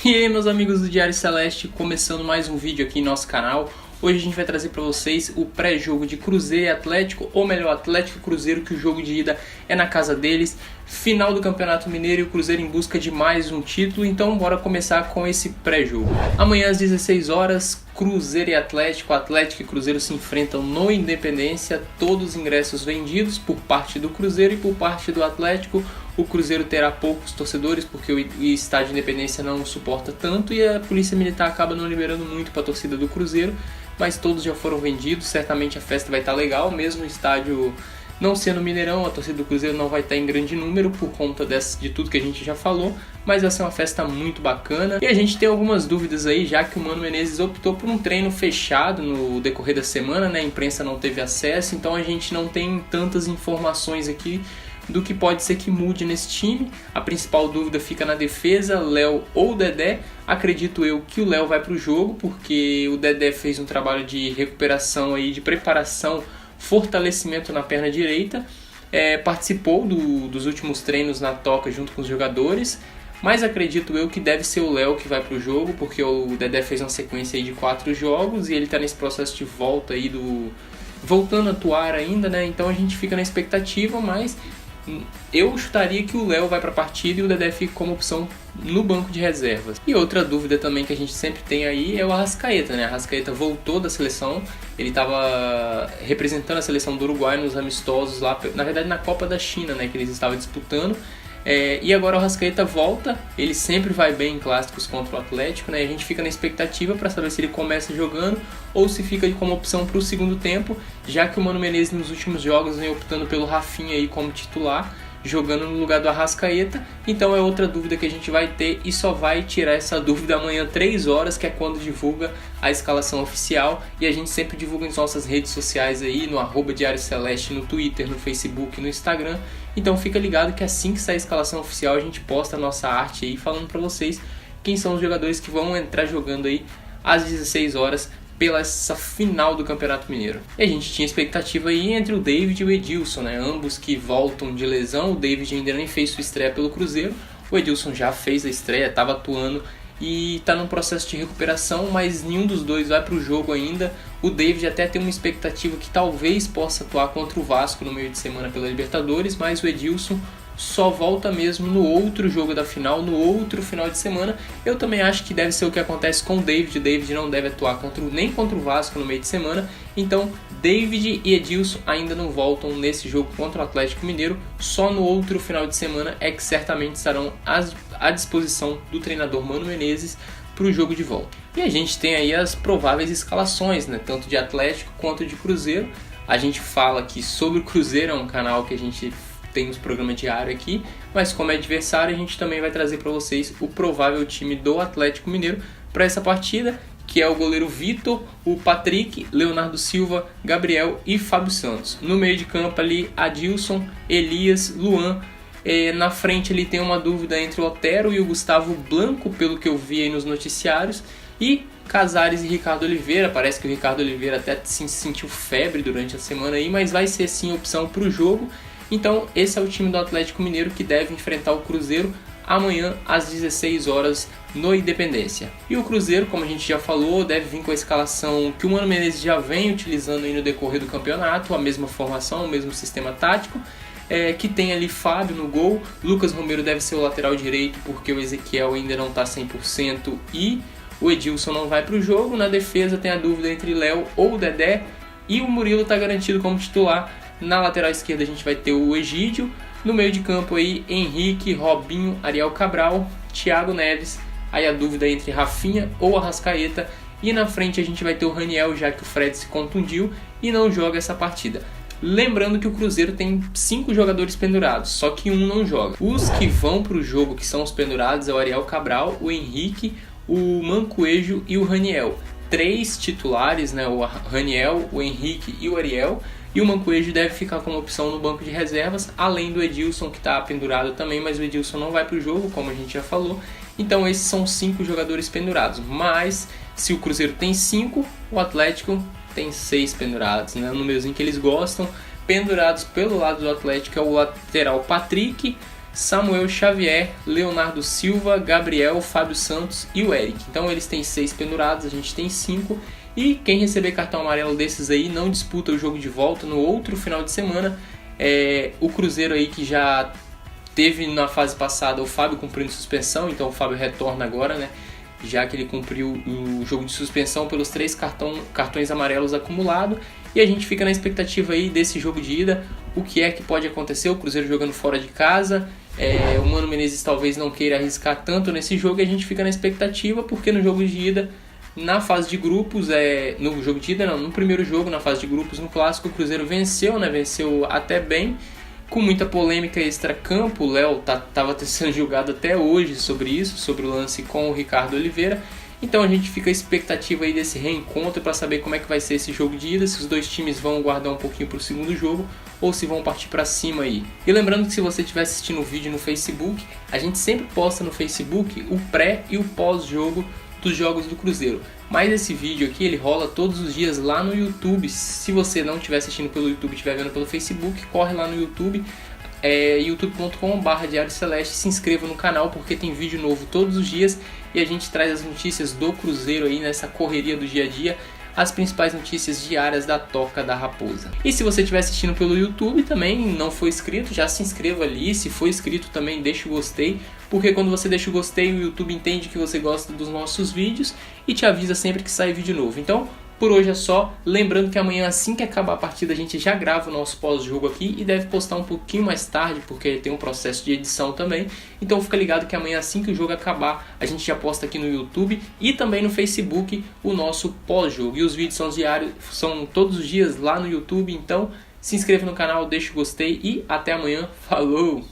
E aí, meus amigos do Diário Celeste, começando mais um vídeo aqui em nosso canal. Hoje a gente vai trazer para vocês o pré-jogo de Cruzeiro e Atlético, ou melhor, Atlético e Cruzeiro, que o jogo de ida é na casa deles. Final do Campeonato Mineiro e o Cruzeiro em busca de mais um título, então bora começar com esse pré-jogo. Amanhã às 16 horas, Cruzeiro e Atlético e Cruzeiro se enfrentam no Independência, todos os ingressos vendidos por parte do Cruzeiro e por parte do Atlético. O Cruzeiro terá poucos torcedores porque o estádio Independência não suporta tanto e a Polícia Militar acaba não liberando muito para a torcida do Cruzeiro, mas todos já foram vendidos, certamente a festa vai estar legal, mesmo o estádio não sendo Mineirão, a torcida do Cruzeiro não vai estar em grande número por conta de tudo que a gente já falou, mas vai ser uma festa muito bacana. E a gente tem algumas dúvidas aí, já que o Mano Menezes optou por um treino fechado no decorrer da semana, né? A imprensa não teve acesso, então a gente não tem tantas informações aqui do que pode ser que mude nesse time. A principal dúvida fica na defesa, Léo ou Dedé. Acredito eu que o Léo vai para o jogo, porque o Dedé fez um trabalho de recuperação aí, de preparação, fortalecimento na perna direita, participou dos últimos treinos na toca junto com os jogadores, mas acredito eu que deve ser o Léo que vai para o jogo, porque o Dedé fez uma sequência aí de 4 jogos e ele está nesse processo de volta aí, voltando a atuar ainda, né? Então a gente fica na expectativa, mas eu chutaria que o Léo vai para a partida e o Dedé fica como opção no banco de reservas. E outra dúvida também que a gente sempre tem aí é o Arrascaeta, né? O Arrascaeta voltou da seleção, ele estava representando a seleção do Uruguai nos amistosos lá, na verdade na Copa da China, né, que eles estavam disputando. E agora o Arrascaeta volta, ele sempre vai bem em clássicos contra o Atlético, né? A gente fica na expectativa para saber se ele começa jogando ou se fica como opção para o segundo tempo, já que o Mano Menezes nos últimos jogos vem optando pelo Rafinha aí como titular, jogando no lugar do Arrascaeta. Então é outra dúvida que a gente vai ter e só vai tirar essa dúvida amanhã 3 horas, que é quando divulga a escalação oficial, e a gente sempre divulga em nossas redes sociais aí, no @Diário Celeste, no Twitter, no Facebook, no Instagram. Então fica ligado que assim que sair a escalação oficial a gente posta a nossa arte aí, falando para vocês quem são os jogadores que vão entrar jogando aí às 16 horas pela essa final do Campeonato Mineiro. E a gente tinha expectativa aí entre o David e o Edilson, né? Ambos que voltam de lesão. O David ainda nem fez sua estreia pelo Cruzeiro, o Edilson já fez a estreia, estava atuando e está num processo de recuperação, mas nenhum dos dois vai para o jogo ainda. O David até tem uma expectativa que talvez possa atuar contra o Vasco no meio de semana pela Libertadores, mas o Edilson só volta mesmo no outro jogo da final, no outro final de semana. Eu também acho que deve ser o que acontece com o David. O David não deve atuar nem contra o Vasco no meio de semana, então David e Edilson ainda não voltam nesse jogo contra o Atlético Mineiro. Só no outro final de semana é que certamente estarão à disposição do treinador Mano Menezes para o jogo de volta. E a gente tem aí as prováveis escalações, né? Tanto de Atlético quanto de Cruzeiro. A gente fala aqui sobre o Cruzeiro, é um canal que a gente tem uns programas diários aqui, mas como é adversário a gente também vai trazer para vocês o provável time do Atlético Mineiro para essa partida, que é o goleiro Vitor, o Patrick, Leonardo Silva, Gabriel e Fábio Santos. No meio de campo ali, Adilson, Elias, Luan. Na frente ele tem uma dúvida entre o Otero e o Gustavo Blanco, pelo que eu vi aí nos noticiários, e Casares e Ricardo Oliveira. Parece que o Ricardo Oliveira até se sentiu febre durante a semana aí, mas vai ser sim opção para o jogo. Então esse é o time do Atlético Mineiro que deve enfrentar o Cruzeiro amanhã às 16 horas no Independência. E o Cruzeiro, como a gente já falou, deve vir com a escalação que o Mano Menezes já vem utilizando aí no decorrer do campeonato, a mesma formação, o mesmo sistema tático, que tem ali Fábio no gol. Lucas Romero deve ser o lateral direito porque o Ezequiel ainda não está 100% e o Edilson não vai para o jogo. Na defesa tem a dúvida entre Léo ou Dedé e o Murilo está garantido como titular. Na lateral esquerda a gente vai ter o Egídio. No meio de campo aí, Henrique, Robinho, Ariel Cabral, Thiago Neves. Aí a dúvida é entre Rafinha ou Arrascaeta. E na frente a gente vai ter o Raniel, já que o Fred se contundiu e não joga essa partida. Lembrando que o Cruzeiro tem 5 jogadores pendurados, só que um não joga. Os que vão para o jogo, que são os pendurados, é o Ariel Cabral, o Henrique, o Mancoejo e o Raniel. 3 titulares, né? O Raniel, o Henrique e o Ariel. E o Mancoejo deve ficar como opção no banco de reservas, além do Edilson, que está pendurado também, mas o Edilson não vai para o jogo, como a gente já falou. Então esses são 5 jogadores pendurados. Mas se o Cruzeiro tem 5, o Atlético tem 6 pendurados, né? O númerozinho que eles gostam. Pendurados pelo lado do Atlético é o lateral Patrick, Samuel Xavier, Leonardo Silva, Gabriel, Fábio Santos e o Eric. Então eles têm 6 pendurados, a gente tem 5. E quem receber cartão amarelo desses aí não disputa o jogo de volta no outro final de semana. O Cruzeiro aí que já teve na fase passada o Fábio cumprindo suspensão, então o Fábio retorna agora, né? Já que ele cumpriu o jogo de suspensão pelos 3 cartões amarelos acumulados. E a gente fica na expectativa aí desse jogo de ida, o que é que pode acontecer, o Cruzeiro jogando fora de casa, o Mano Menezes talvez não queira arriscar tanto nesse jogo, e a gente fica na expectativa, porque no jogo de ida, na fase de grupos, no jogo de ida não, no primeiro jogo, na fase de grupos, no Clássico, o Cruzeiro venceu, né, venceu até bem, com muita polêmica extra-campo. O Léo estava sendo julgado até hoje sobre isso, sobre o lance com o Ricardo Oliveira. Então a gente fica a expectativa aí desse reencontro para saber como é que vai ser esse jogo de ida, se os dois times vão guardar um pouquinho para o segundo jogo ou se vão partir para cima aí. E lembrando que se você estiver assistindo o vídeo no Facebook, a gente sempre posta no Facebook o pré e o pós-jogo dos jogos do Cruzeiro. Mas esse vídeo aqui ele rola todos os dias lá no YouTube. Se você não estiver assistindo pelo YouTube e estiver vendo pelo Facebook, corre lá no YouTube, youtube.com/Diário Celeste, se inscreva no canal porque tem vídeo novo todos os dias e a gente traz as notícias do Cruzeiro aí nessa correria do dia a dia, as principais notícias diárias da Toca da Raposa. E se você estiver assistindo pelo YouTube também, não foi inscrito, já se inscreva ali. Se for inscrito também deixa o gostei, porque quando você deixa o gostei o YouTube entende que você gosta dos nossos vídeos e te avisa sempre que sai vídeo novo. Então por hoje é só, lembrando que amanhã assim que acabar a partida a gente já grava o nosso pós-jogo aqui e deve postar um pouquinho mais tarde, porque tem um processo de edição também. Então fica ligado que amanhã assim que o jogo acabar a gente já posta aqui no YouTube e também no Facebook o nosso pós-jogo. E os vídeos são diários, são todos os dias lá no YouTube, então se inscreva no canal, deixa o gostei e até amanhã. Falou!